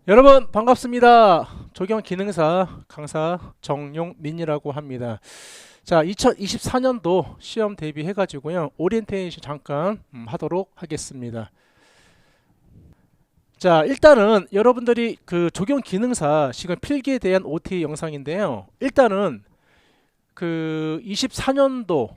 여러분 반갑습니다. 조경 기능사 강사 정용민이라고 합니다. 자, 2024년도 시험 대비해 가지고요. 오리엔테이션 잠깐 하도록 하겠습니다. 자, 일단은 여러분들이 그 조경 기능사 시간 필기에 대한 OT 영상인데요. 일단은 그 24년도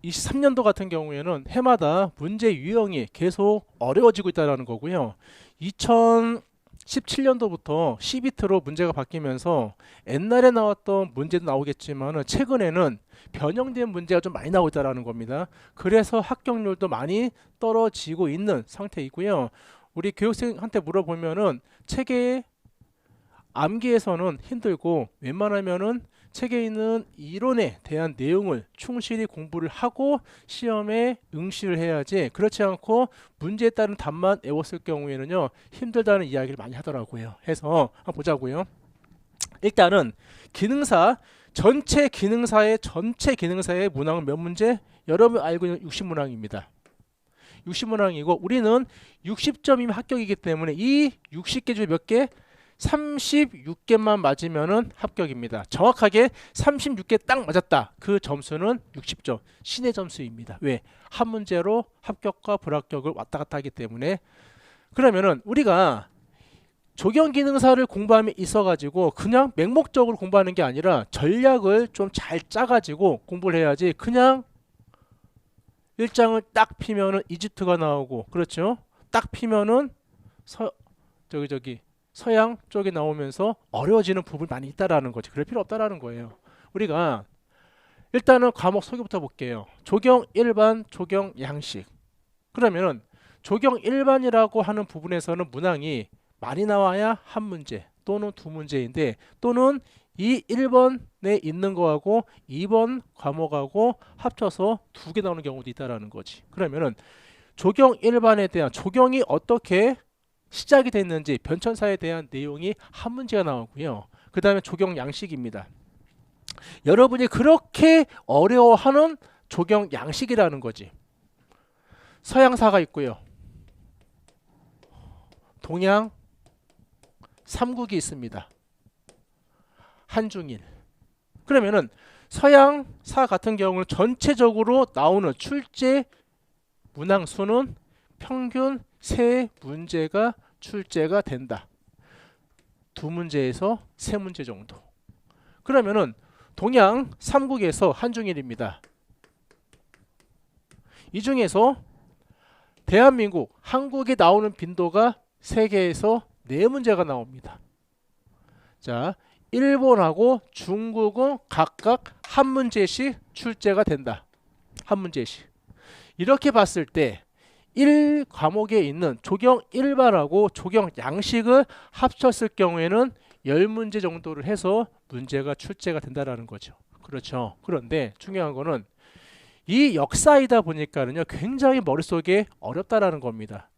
23년도 같은 경우에는 해마다 문제 유형이 계속 어려워지고 있다는 거고요. 2017년도부터 CBT로 문제가 바뀌면서 옛날에 나왔던 문제도 나오겠지만 최근에는 변형된 문제가 좀 많이 나오고 있다는 겁니다. 그래서 합격률도 많이 떨어지고 있는 상태이고요. 우리 교육생한테 물어보면은 책의 암기에서는 힘들고 웬만하면은 책에 있는 이론에 대한 내용을 충실히 공부를 하고 시험에 응시를 해야지, 그렇지 않고 문제에 따른 답만 외웠을 경우에는요 힘들다는 이야기를 많이 하더라고요. 해서 한번 보자고요. 일단은 기능사 전체 기능사의 문항은 몇 문제? 여러분 알고 있는 60문항입니다. 60문항이고 우리는 60점이면 합격이기 때문에 이 60개 중에 몇 개? 36개만 맞으면은 합격입니다. 정확하게 36개 딱 맞았다. 그 점수는 60점. 신의 점수입니다. 왜? 한 문제로 합격과 불합격을 왔다 갔다 하기 때문에. 그러면은 우리가 조경 기능사를 공부함에 있어 가지고 그냥 맹목적으로 공부하는 게 아니라 전략을 좀 잘 짜 가지고 공부를 해야지, 그냥 일장을 딱 피면은 이집트가 나오고, 그렇죠? 딱 피면은 서 저기 서양 쪽에 나오면서 어려워지는 부분이 많이 있다라는 거지. 그럴 필요 없다라는 거예요. 우리가 일단은 과목 소개부터 볼게요. 조경 일반, 조경 양식. 그러면은 조경 일반이라고 하는 부분에서는 문항이 많이 나와야 한 문제 또는 두 문제인데, 또는 이 1번에 있는 거하고 2번 과목하고 합쳐서 두 개 나오는 경우도 있다라는 거지. 그러면은 조경 일반에 대한 조경이 어떻게 시작이 됐는지 변천사에 대한 내용이 한 문제가 나오고요. 그 다음에 조경 양식입니다. 여러분이 그렇게 어려워하는 조경 양식이라는 거지. 서양사가 있고요. 동양 삼국이 있습니다. 한중일. 그러면은 서양사 같은 경우는 전체적으로 나오는 출제 문항 수는 평균 3문제가 출제가 된다. 2문제에서 3문제 정도. 그러면은 동양 삼국에서 한중일입니다. 이 중에서 대한민국, 한국에 나오는 빈도가 3개에서 4문제가 나옵니다. 자, 일본하고 중국은 각각 한 문제씩 출제가 된다. 한 문제씩. 이렇게 봤을 때 1과목에 있는 조경 일반하고 조경 양식을 합쳤을 경우에는 10문제 정도를 해서 문제가 출제가 된다는 거죠. 그렇죠. 그런데 중요한 거는 이 역사이다 보니까는요 굉장히 머릿속에 어렵다라는 겁니다.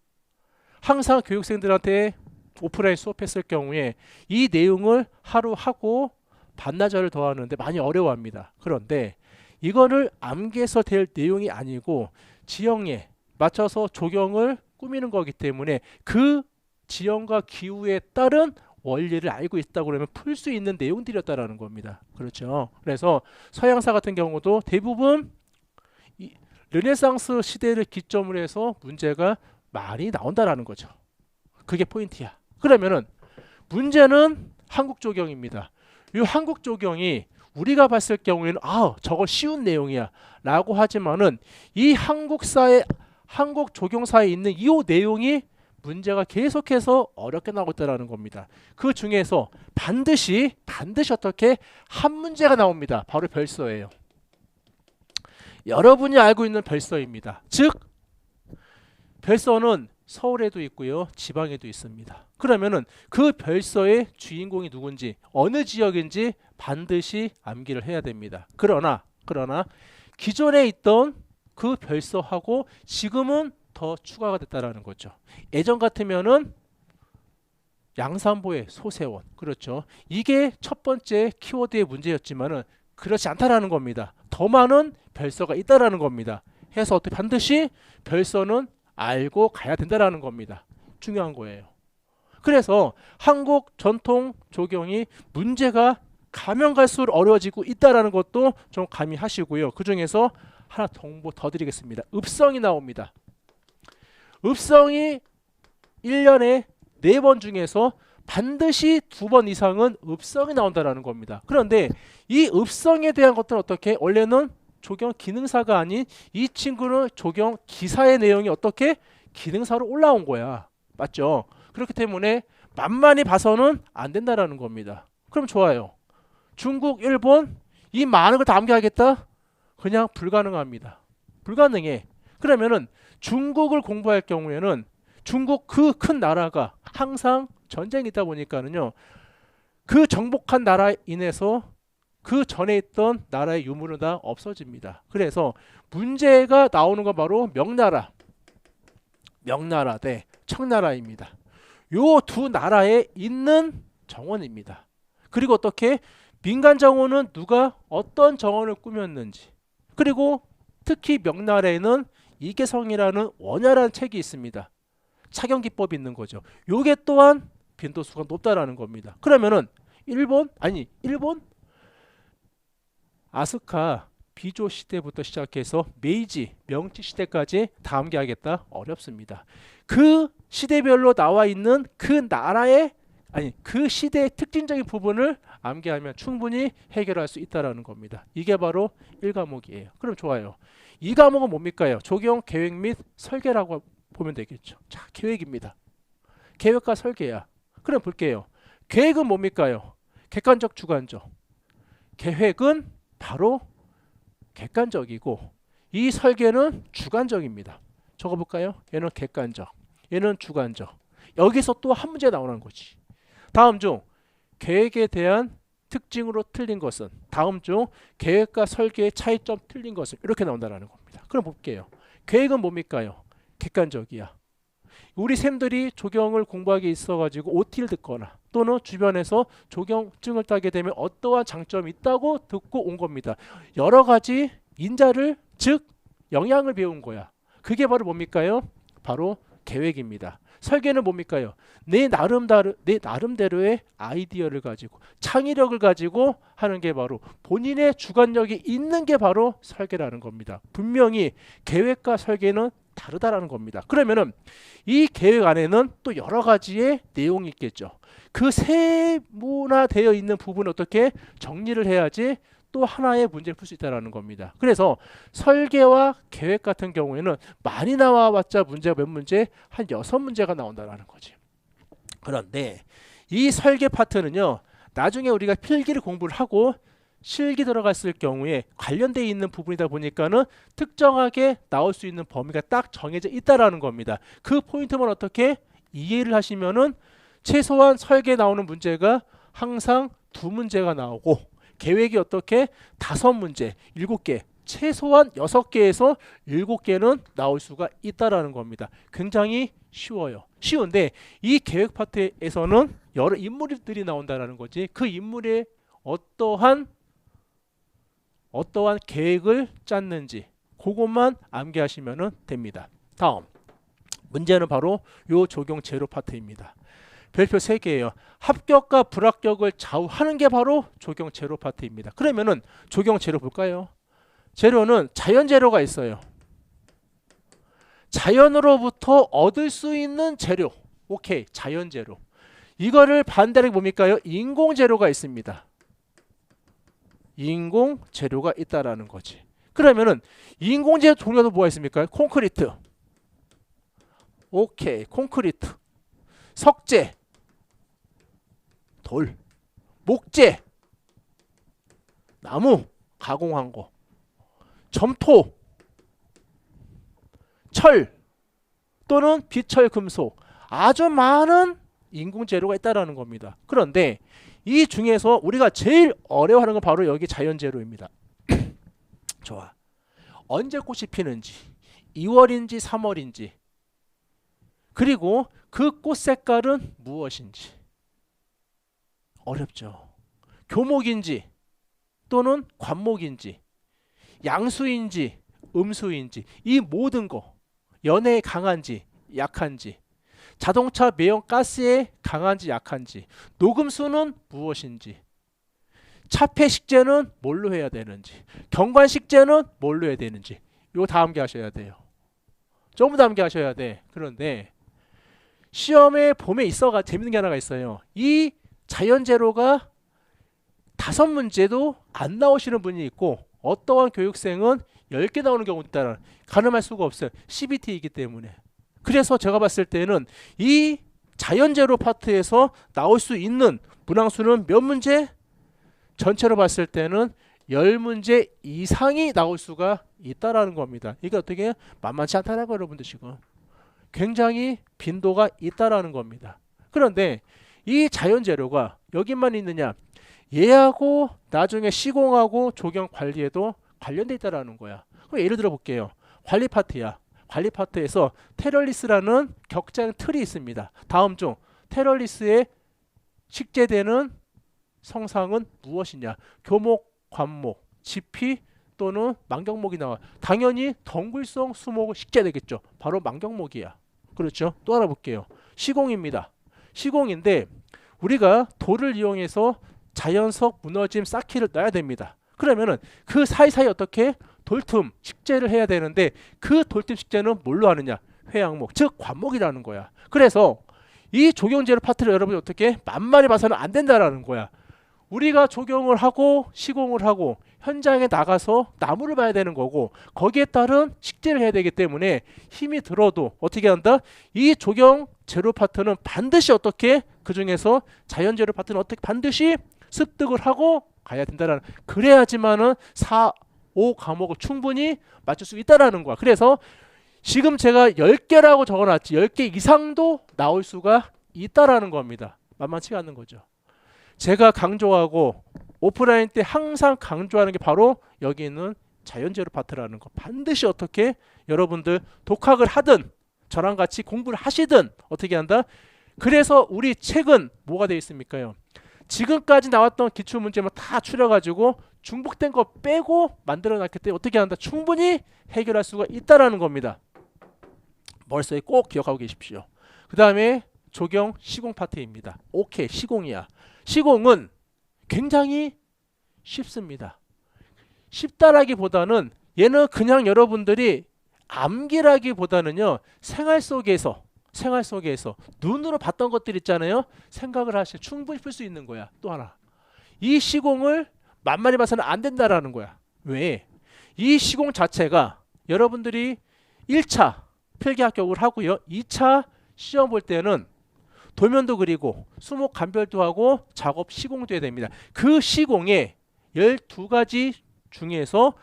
항상 교육생들한테 오프라인 수업했을 경우에 이 내용을 하루 하고 반나절을 더 하는데 많이 어려워합니다. 그런데 이거를 암기해서 될 내용이 아니고 지형에 맞춰서 조경을 꾸미는 거기 때문에 그 지형과 기후에 따른 원리를 알고 있다 그러면 풀 수 있는 내용들이었다라는 겁니다. 그렇죠. 그래서 서양사 같은 경우도 대부분 이 르네상스 시대를 기점으로 해서 문제가 많이 나온다라는 거죠. 그게 포인트야. 그러면은 문제는 한국 조경입니다. 이 한국 조경이 우리가 봤을 경우에는 저거 쉬운 내용이야 라고 하지만은 이 한국 조경사에 있는 이 내용이 문제가 계속해서 어렵게 나오고 있다는 겁니다. 그 중에서 반드시 어떻게 한 문제가 나옵니다. 바로 별서예요. 여러분이 알고 있는 별서입니다. 즉 별서는 서울에도 있고요, 지방에도 있습니다. 그러면은 그 별서의 주인공이 누군지, 어느 지역인지 반드시 암기를 해야 됩니다. 그러나 기존에 있던 그 별서하고 지금은 더 추가가 됐다라는 거죠. 예전 같으면은 양산보의 소세원, 그렇죠. 이게 첫 번째 키워드의 문제였지만은 그렇지 않다라는 겁니다. 더 많은 별서가 있다라는 겁니다. 해서 어떻게 반드시 별서는 알고 가야 된다라는 겁니다. 중요한 거예요. 그래서 한국 전통 조경이 문제가 가면 갈수록 어려워지고 있다는 것도 좀 가미하시고요. 그 중에서 하나 정보 더 드리겠습니다. 읍성이 나옵니다. 읍성이 1년에 4번 중에서 반드시 2번 이상은 읍성이 나온다는 겁니다. 그런데 이 읍성에 대한 것들은 어떻게? 원래는 조경 기능사가 아닌 이 친구는 조경 기사의 내용이 어떻게? 기능사로 올라온 거야. 맞죠? 그렇기 때문에 만만히 봐서는 안 된다는 겁니다. 그럼 좋아요. 중국, 일본 이 많은 걸 다 암기하겠다? 그냥 불가능합니다. 불가능해. 그러면은 중국을 공부할 경우에는 중국 그 큰 나라가 항상 전쟁이 있다 보니까는요. 그 정복한 나라에 인해서 그 전에 있던 나라의 유물은 다 없어집니다. 그래서 문제가 나오는 건 바로 명나라 대 청나라입니다. 요 두 나라에 있는 정원입니다. 그리고 어떻게 민간 정원은 누가 어떤 정원을 꾸몄는지, 그리고 특히 명나라에는 이계성이라는 원야라는 책이 있습니다. 착용 기법이 있는 거죠. 요게 또한 빈도수가 높다라는 겁니다. 그러면은 일본 아스카 비조 시대부터 시작해서 메이지 명치 시대까지 다 암기하겠다? 어렵습니다. 그 시대별로 나와 있는 그 나라의 그 시대의 특징적인 부분을 암기하면 충분히 해결할 수 있다라는 겁니다. 이게 바로 1과목이에요. 그럼 좋아요. 2과목은 뭡니까요? 조경 계획 및 설계라고 보면 되겠죠. 자, 계획입니다. 계획과 설계야. 그럼 볼게요. 계획은 뭡니까요? 객관적, 주관적. 계획은 바로 객관적이고 이 설계는 주관적입니다. 적어볼까요? 얘는 객관적, 얘는 주관적. 여기서 또 한 문제 나오는 거지. 다음 중 계획에 대한 특징으로 틀린 것은, 다음 중 계획과 설계의 차이점 틀린 것은, 이렇게 나온다는 겁니다. 그럼 볼게요. 계획은 뭡니까요? 객관적이야. 우리 쌤들이 조경을 공부하기 있어가지고 OT를 듣거나 또는 주변에서 조경증을 따게 되면 어떠한 장점이 있다고 듣고 온 겁니다. 여러 가지 인자를, 즉 영향을 배운 거야. 그게 바로 뭡니까요? 바로 계획입니다. 설계는 뭡니까요? 내 나름대로의 아이디어를 가지고 창의력을 가지고 하는 게 바로 본인의 주관력이 있는 게 바로 설계라는 겁니다. 분명히 계획과 설계는 다르다라는 겁니다. 그러면은 이 계획 안에는 또 여러 가지의 내용이 있겠죠. 그 세분화되어 있는 부분을 어떻게 정리를 해야지 또 하나의 문제를 풀 수 있다는 겁니다. 그래서 설계와 계획 같은 경우에는 많이 나와봤자 문제가 몇 문제? 한 6문제가 나온다는 거지. 그런데 이 설계 파트는요, 나중에 우리가 필기를 공부를 하고 실기 들어갔을 경우에 관련되어 있는 부분이다 보니까는 특정하게 나올 수 있는 범위가 딱 정해져 있다라는 겁니다. 그 포인트만 어떻게 이해를 하시면은 최소한 설계 나오는 문제가 항상 2문제가 나오고 계획이 어떻게 5문제, 7개, 최소한 6개에서 7개는 나올 수가 있다라는 겁니다. 굉장히 쉬워요. 쉬운데 이 계획 파트에서는 여러 인물들이 나온다라는 거지. 그 인물의 어떠한 계획을 짰는지 그것만 암기하시면 됩니다. 다음 문제는 바로 요 적용 재료 파트입니다. 별표 3개예요. 합격과 불합격을 좌우하는 게 바로 적용 재료 파트입니다. 그러면은 적용 재료 볼까요? 재료는 자연 재료가 있어요. 자연으로부터 얻을 수 있는 재료. 오케이, 자연 재료. 이거를 반대로 뭡니까요? 인공 재료가 있습니다. 인공 재료가 있다라는 거지. 그러면은 인공 재료 종류도 뭐가 있습니까? 콘크리트. 오케이, 콘크리트. 석재, 돌, 목재, 나무 가공한 거, 점토, 철 또는 비철 금속, 아주 많은 인공 재료가 있다라는 겁니다. 그런데 이 중에서 우리가 제일 어려워하는 건 바로 여기 자연 재료입니다. 좋아. 언제 꽃이 피는지, 2월인지 3월인지, 그리고 그 꽃 색깔은 무엇인지. 어렵죠. 교목인지 또는 관목인지, 양수인지 음수인지, 이 모든 거, 연애에 강한지 약한지, 자동차 매연 가스에 강한지 약한지, 녹음수는 무엇인지, 차폐 식재는 뭘로 해야 되는지, 경관 식재는 뭘로 해야 되는지, 이거 다 암기하셔야 돼요. 전부 다 암기하셔야 돼. 그런데 시험에 보면 재밌는 게 하나가 있어요. 이 자연재료가 5문제도 안 나오시는 분이 있고, 어떠한 교육생은 10개 나오는 경우도 있다는, 가늠할 수가 없어요. CBT이기 때문에. 그래서 제가 봤을 때는 이 자연재료 파트에서 나올 수 있는 문항수는 몇 문제? 전체로 봤을 때는 10문제 이상이 나올 수가 있다라는 겁니다. 이게 어떻게 만만치 않다는 거예요, 여러분들. 지금 굉장히 빈도가 있다라는 겁니다. 그런데 이 자연재료가 여기만 있느냐? 얘하고 나중에 시공하고 조경 관리에도 관련돼 있다라는 거야. 그럼 예를 들어 볼게요. 관리 파트야. 관리 파트에서 테럴리스라는 격장 틀이 있습니다. 다음 중 테럴리스에 식재되는 성상은 무엇이냐? 교목, 관목, 지피 또는 망경목이 나와. 당연히 덩굴성 수목을 식재되겠죠. 바로 망경목이야. 그렇죠? 또 하나 볼게요. 시공입니다. 시공인데 우리가 돌을 이용해서 자연석 무너짐 쌓기를 놔야 됩니다. 그러면은 그 사이사이 어떻게 돌틈 식재를 해야 되는데, 그 돌틈 식재는 뭘로 하느냐? 회양목, 즉 관목이라는 거야. 그래서 이 조경재료 파트를 여러분이 어떻게 만만히 봐서는 안 된다라는 거야. 우리가 조경을 하고 시공을 하고 현장에 나가서 나무를 봐야 되는 거고, 거기에 따른 식재를 해야 되기 때문에 힘이 들어도 어떻게 한다? 이 조경 재료 파트는 반드시 어떻게, 그 중에서 자연 재료 파트는 어떻게 반드시 습득을 하고 가야 된다라는, 그래야지만은 4, 5 과목을 충분히 맞출 수 있다라는 거야. 그래서 지금 제가 10개라고 적어놨지 10개 이상도 나올 수가 있다라는 겁니다. 만만치가 않는 거죠. 제가 강조하고 오프라인 때 항상 강조하는 게 바로 여기 있는 자연재료 파트라는 거. 반드시 어떻게 여러분들 독학을 하든 저랑 같이 공부를 하시든 어떻게 한다? 그래서 우리 책은 뭐가 되어 있습니까요? 지금까지 나왔던 기출문제만 다 추려가지고 중복된 거 빼고 만들어놨기 때문에 어떻게 한다? 충분히 해결할 수가 있다라는 겁니다. 머릿속에 꼭 기억하고 계십시오. 그 다음에 조경 시공 파트입니다. 오케이, 시공이야. 시공은 굉장히 쉽습니다. 쉽다라기보다는 얘는 그냥 여러분들이 암기라기보다는요, 생활 속에서 눈으로 봤던 것들 있잖아요. 생각을 하시면 충분히 풀 수 있는 거야. 또 하나, 이 시공을 만만히 봐서는 안 된다라는 거야. 왜? 이 시공 자체가 여러분들이 1차 필기 합격을 하고요, 2차 시험 볼 때는 도면도 그리고 수목 감별도 하고 작업 시공도 해야 됩니다. 그 시공에 12가지 중에서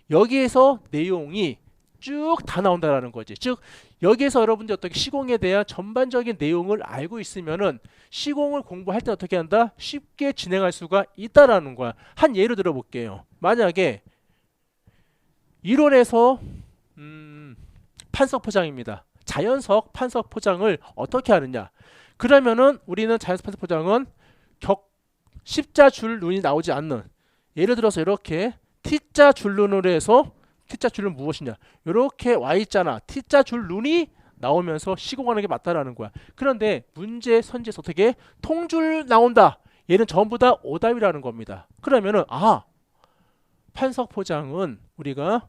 여기에서 내용이 쭉 다 나온다라는 거지. 즉 여기에서 여러분들 어떻게 시공에 대한 전반적인 내용을 알고 있으면은 시공을 공부할 때 어떻게 한다? 쉽게 진행할 수가 있다라는 거야. 한 예를 들어 볼게요. 만약에 이론에서 판석 포장입니다. 자연석 판석 포장을 어떻게 하느냐? 그러면은 우리는 자연석 판석 포장은 십자 줄 눈이 나오지 않는, 예를 들어서 이렇게 T자 줄 눈으로 해서, T자 줄은 무엇이냐? 이렇게 Y자나 T자 줄 눈이 나오면서 시공하는 게 맞다라는 거야. 그런데 문제 선지에서 어떻게 통줄 나온다. 얘는 전부 다 오답이라는 겁니다. 그러면은 판석 포장은 우리가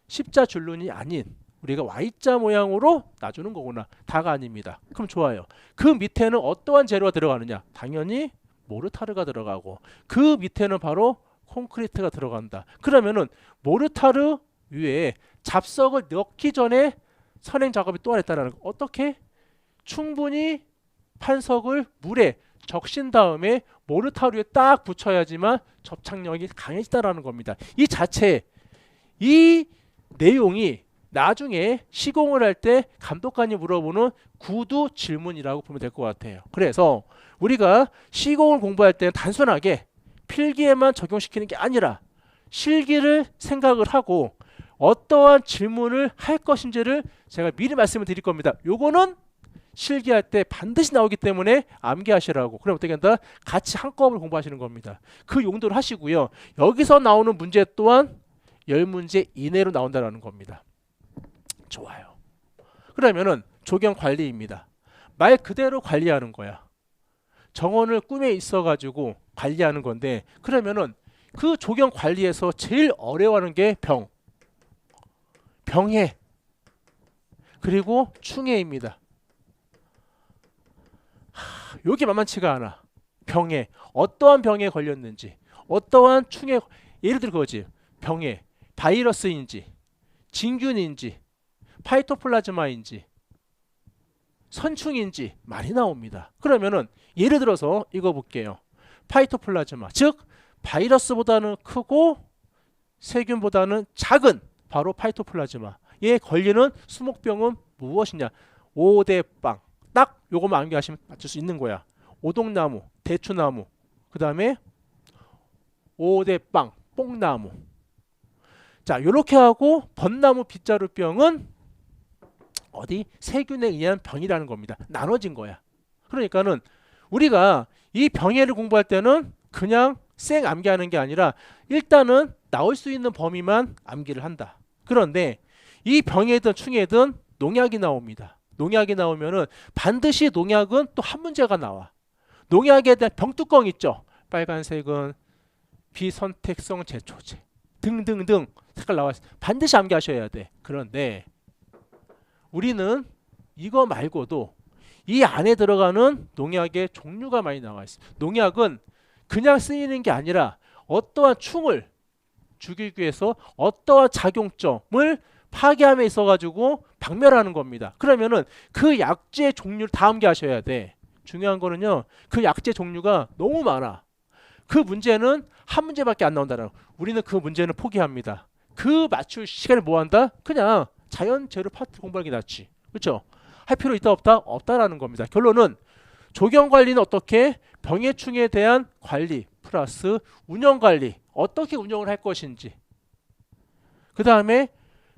십자 줄 눈이 아닌 우리가 Y자 모양으로 놔주는 거구나. 다가 아닙니다. 그럼 좋아요. 그 밑에는 어떠한 재료가 들어가느냐? 당연히 모르타르가 들어가고, 그 밑에는 바로 콘크리트가 들어간다. 그러면은 모르타르 위에 잡석을 넣기 전에 선행 작업이 또 하나 있다는 거. 어떻게? 충분히 판석을 물에 적신 다음에 모르타르 위에 딱 붙여야지만 접착력이 강해지다라는 겁니다. 이 자체, 이 내용이 나중에 시공을 할 때 감독관이 물어보는 구두 질문이라고 보면 될 것 같아요. 그래서 우리가 시공을 공부할 때는 단순하게 필기에만 적용시키는 게 아니라 실기를 생각을 하고 어떠한 질문을 할 것인지를 제가 미리 말씀을 드릴 겁니다. 요거는 실기할 때 반드시 나오기 때문에 암기하시라고. 그럼 어떻게 한다? 같이 한꺼번에 공부하시는 겁니다. 그 용도를 하시고요. 여기서 나오는 문제 또한 10문제 이내로 나온다는 겁니다. 좋아요. 그러면은 조경 관리입니다. 말 그대로 관리하는 거야. 정원을 꿈에 있어가지고 관리하는 건데, 그러면은 그 조경 관리에서 제일 어려워하는 게 병해, 그리고 충해입니다. 여기 만만치가 않아. 병해, 어떠한 병에 걸렸는지, 어떠한 충해, 예를 들어 그거지. 병해, 바이러스인지, 진균인지, 파이토플라즈마인지, 선충인지 많이 나옵니다. 그러면은 예를 들어서 이거 볼게요. 파이토플라즈마, 즉 바이러스보다는 크고 세균보다는 작은 바로 파이토플라즈마에 걸리는 수목병은 무엇이냐? 오대빵. 딱 요거만 암기하시면 맞출 수 있는 거야. 오동나무, 대추나무, 그 다음에 오대빵, 뽕나무. 자, 요렇게 하고 벚나무 빗자루병은 어디 세균에 의한 병이라는 겁니다. 나눠진 거야. 그러니까는 우리가 이 병해를 공부할 때는 그냥 생 암기하는 게 아니라 일단은 나올 수 있는 범위만 암기를 한다. 그런데 이 병해든 충해든 농약이 나옵니다. 농약이 나오면은 반드시 농약은 또 한 문제가 나와. 농약에 대한 병뚜껑 있죠. 빨간색은 비선택성 제초제 등등등 색깔 나와 있어. 반드시 암기하셔야 돼. 그런데 우리는 이거 말고도 이 안에 들어가는 농약의 종류가 많이 나와 있어. 농약은 그냥 쓰이는 게 아니라 어떠한 충을 죽이기 위해서 어떠한 작용점을 파괴함에 있어가지고 박멸하는 겁니다. 그러면은 그 약재 종류를 다 암기하셔야 돼. 중요한 거는요, 그 약재 종류가 너무 많아. 그 문제는 한 문제밖에 안 나온다는 거. 우리는 그 문제는 포기합니다. 그 맞출 시간을 뭐 한다? 그냥 자연 재료 파트 공부하는 게 낫지. 그렇죠? 할 필요 있다 없다? 없다라는 겁니다. 결론은 조경 관리는 어떻게? 병해충에 대한 관리 플러스 운영 관리, 어떻게 운영을 할 것인지, 그 다음에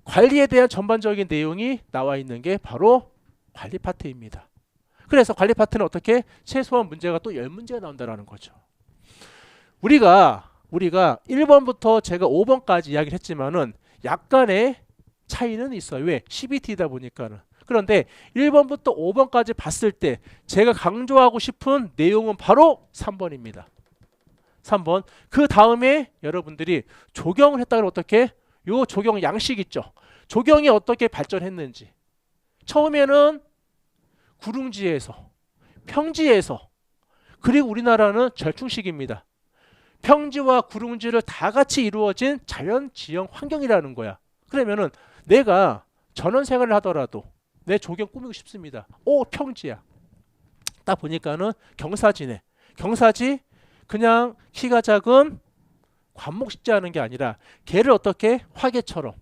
관리에 대한 전반적인 내용이 나와 있는 게 바로 관리 파트입니다. 그래서 관리 파트는 어떻게? 최소한 문제가 또 10문제가 나온다는 거죠. 우리가 1번부터 제가 5번까지 이야기를 했지만은 약간의 차이는 있어요. 왜? CBT이다 보니까는. 그런데 1번부터 5번까지 봤을 때 제가 강조하고 싶은 내용은 바로 3번입니다. 3번. 그 다음에 여러분들이 조경을 했다면 어떻게? 요 조경 양식 있죠. 조경이 어떻게 발전했는지. 처음에는 구릉지에서, 평지에서, 그리고 우리나라는 절충식입니다. 평지와 구릉지를 다 같이 이루어진 자연 지형 환경이라는 거야. 그러면은 내가 전원 생활을 하더라도 내 조경 꾸미고 싶습니다. 오, 평지야. 딱 보니까는 경사지네. 경사지 그냥 키가 작은 관목식지하는 게 아니라 걔를 어떻게? 화계처럼.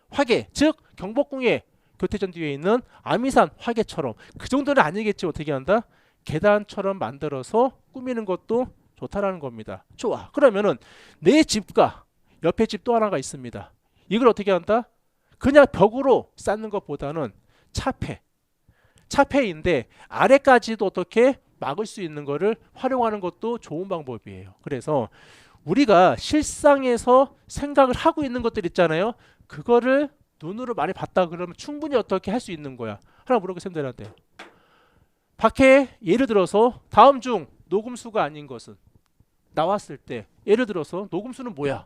화계, 즉 경복궁에 교태전 뒤에 있는 아미산 화계처럼. 그 정도는 아니겠지. 어떻게 한다? 계단처럼 만들어서 꾸미는 것도 좋다라는 겁니다. 좋아. 그러면은 내 집과 옆에 집 또 하나가 있습니다. 이걸 어떻게 한다? 그냥 벽으로 쌓는 것보다는 차폐인데 아래까지도 어떻게 막을 수 있는 거를 활용하는 것도 좋은 방법이에요. 그래서 우리가 실상에서 생각을 하고 있는 것들 있잖아요. 그거를 눈으로 많이 봤다 그러면 충분히 어떻게 할 수 있는 거야. 하나 물어보세요. 쌤들한테. 밖에 예를 들어서 다음 중 녹음수가 아닌 것은 나왔을 때 예를 들어서 녹음수는 뭐야?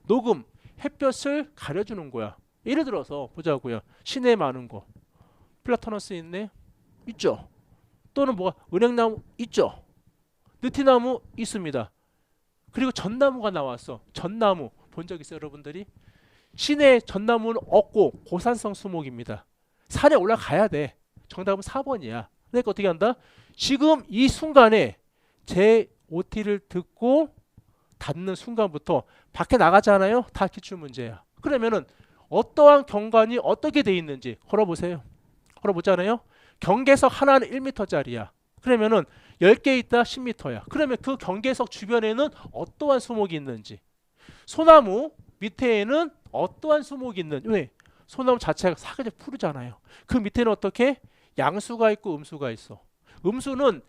녹음, 햇볕을 가려주는 거야. 예를 들어서 보자고요. 시내에 많은 거. 플라타너스 있네? 있죠. 또는 뭐가 은행나무 있죠. 느티나무 있습니다. 그리고 전나무가 나왔어. 전나무 본 적 있어요, 여러분들이? 시내 전나무는 없고 고산성 수목입니다. 산에 올라가야 돼. 정답은 4번이야. 그러니까 어떻게 한다? 지금 이 순간에 제 OT를 듣고 닫는 순간부터 밖에 나가잖아요. 다 기출 문제야. 그러면은 어떠한 경관이 어떻게 돼 있는지 걸어보세요. 걸어보잖아요. 경계석 하나는 1m짜리야. 그러면은 10개 있다 10m야. 그러면 그 경계석 주변에는 어떠한 수목이 있는지. 소나무 밑에는 어떠한 수목이 있는지. 왜? 소나무 자체가 사계절 푸르잖아요. 그 밑에는 어떻게? 양수가 있고 음수가 있어. 음수는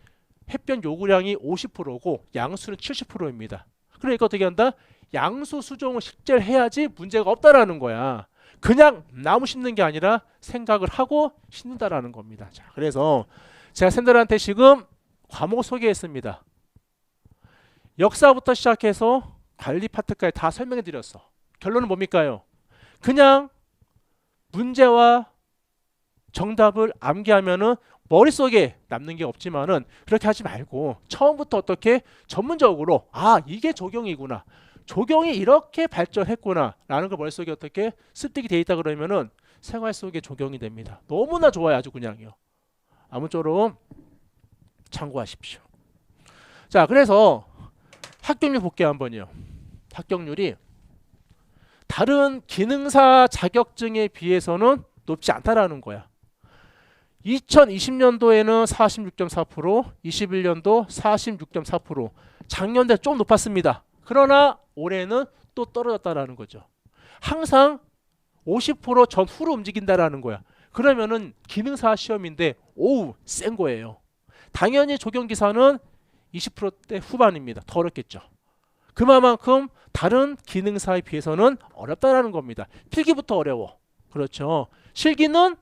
햇볕 요구량이 50%고 양수는 70%입니다. 그러니까 어떻게 한다? 양수 수종을 실제로 해야지 문제가 없다라는 거야. 그냥 나무 심는 게 아니라 생각을 하고 심는다라는 겁니다. 자, 그래서 제가 쌤들한테 지금 과목 소개했습니다. 역사부터 시작해서 관리 파트까지 다 설명해 드렸어. 결론은 뭡니까요? 그냥 문제와 정답을 암기하면은 머릿속에 남는 게 없지만은 그렇게 하지 말고 처음부터 어떻게 전문적으로 이게 적용이구나. 적용이 이렇게 발전했구나 라는 걸 머릿속에 어떻게 습득이 돼 있다 그러면은 생활 속에 적용이 됩니다. 너무나 좋아요. 아주 그냥요. 아무쪼록 참고하십시오. 자, 그래서 합격률 볼게요. 한번요. 합격률이 다른 기능사 자격증에 비해서는 높지 않다라는 거야. 2020년도에는 46.4%, 21년도 46.4%, 작년에 좀 높았습니다. 그러나 올해는 또 떨어졌다라는 거죠. 항상 50% 전후로 움직인다라는 거야. 그러면은 기능사 시험인데 센 거예요. 당연히 조경기사는 20%대 후반입니다. 더 어렵겠죠. 그만큼 다른 기능사에 비해서는 어렵다라는 겁니다. 필기부터 어려워. 그렇죠. 실기는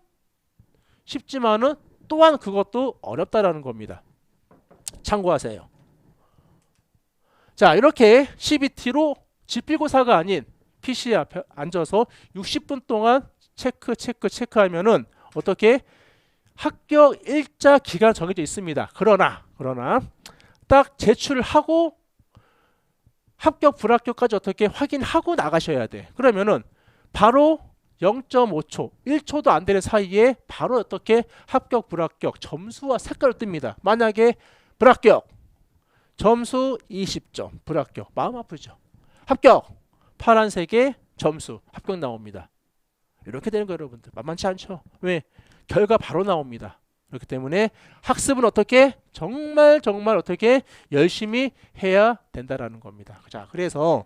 쉽지만은 또한 그것도 어렵다라는 겁니다. 참고하세요. 자, 이렇게 CBT로 지필고사가 아닌 PC 앞에 앉아서 60분 동안 체크하면은 어떻게 합격 일자 기간 정해져 있습니다. 그러나 딱 제출을 하고 합격 불합격까지 어떻게 확인하고 나가셔야 돼. 그러면은 바로 0.5초, 1초도 안 되는 사이에 바로 어떻게 합격 불합격 점수와 색깔을 뜹니다. 만약에 불합격 점수 20점, 불합격 마음 아프죠. 합격 파란색의 점수 합격 나옵니다. 이렇게 되는 거예요. 여러분들 만만치 않죠. 왜? 결과 바로 나옵니다. 그렇기 때문에 학습은 어떻게 정말 어떻게 열심히 해야 된다라는 겁니다. 자, 그래서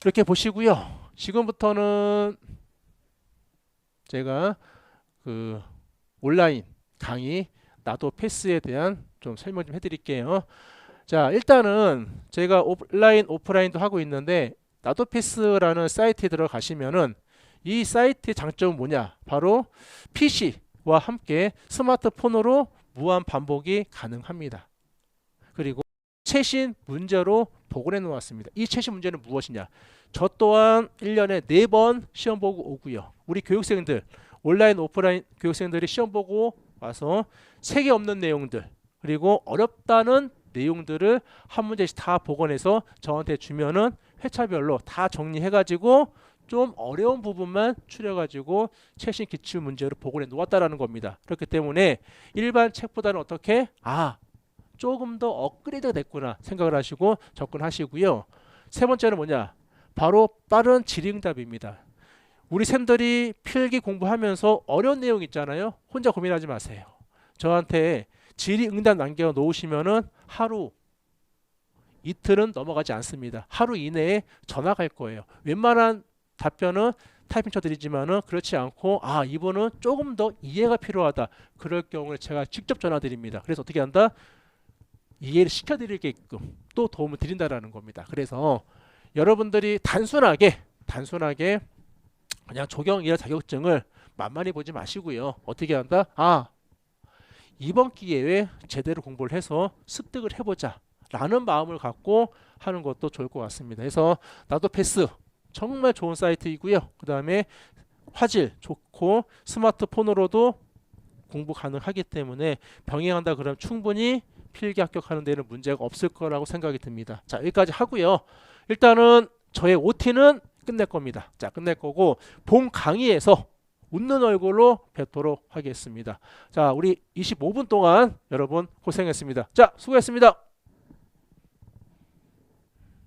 이렇게 보시고요. 지금부터는 제가 그 온라인 강의 나도 패스에 대한 좀 설명 좀 해드릴게요. 자, 일단은 제가 온라인 오프라인도 하고 있는데 나도 패스라는 사이트에 들어가시면은 이 사이트의 장점은 뭐냐? 바로 PC와 함께 스마트폰으로 무한 반복이 가능합니다. 그리고 최신 문제로 보고해 놓았습니다. 이 최신 문제는 무엇이냐? 저 또한 1년에 4번 시험 보고 오고요. 우리 교육생들, 온라인 오프라인 교육생들이 시험 보고 와서 색이 없는 내용들 그리고 어렵다는 내용들을 한 문제씩 다 복원해서 저한테 주면은 회차별로 다 정리해가지고 좀 어려운 부분만 추려가지고 최신 기출 문제로 복원해 놓았다라는 겁니다. 그렇기 때문에 일반 책보다는 어떻게 조금 더 업그레이드가 됐구나 생각을 하시고 접근하시고요. 세 번째는 뭐냐? 바로 빠른 질의응답입니다. 우리 쌤들이 필기 공부하면서 어려운 내용 있잖아요. 혼자 고민하지 마세요. 저한테 질의응답 남겨 놓으시면은 하루 이틀은 넘어가지 않습니다. 하루 이내에 전화 갈 거예요. 웬만한 답변은 타이핑 쳐드리지만은 그렇지 않고 이분은 조금 더 이해가 필요하다. 그럴 경우에 제가 직접 전화 드립니다. 그래서 어떻게 한다? 이해를 시켜드리게끔 또 도움을 드린다라는 겁니다. 그래서 여러분들이 단순하게 그냥 조경이나 자격증을 만만히 보지 마시고요. 어떻게 한다? 이번 기회에 제대로 공부를 해서 습득을 해보자 라는 마음을 갖고 하는 것도 좋을 것 같습니다. 그래서 나도 패스 정말 좋은 사이트이고요. 그 다음에 화질 좋고 스마트폰으로도 공부 가능하기 때문에 병행한다 그러면 충분히 필기 합격하는 데는 문제가 없을 거라고 생각이 듭니다. 자, 여기까지 하고요. 일단은 저의 OT는 끝낼 겁니다. 자, 끝낼 거고 본 강의에서 웃는 얼굴로 뵙도록 하겠습니다. 자, 우리 25분 동안 여러분 고생했습니다. 자, 수고했습니다.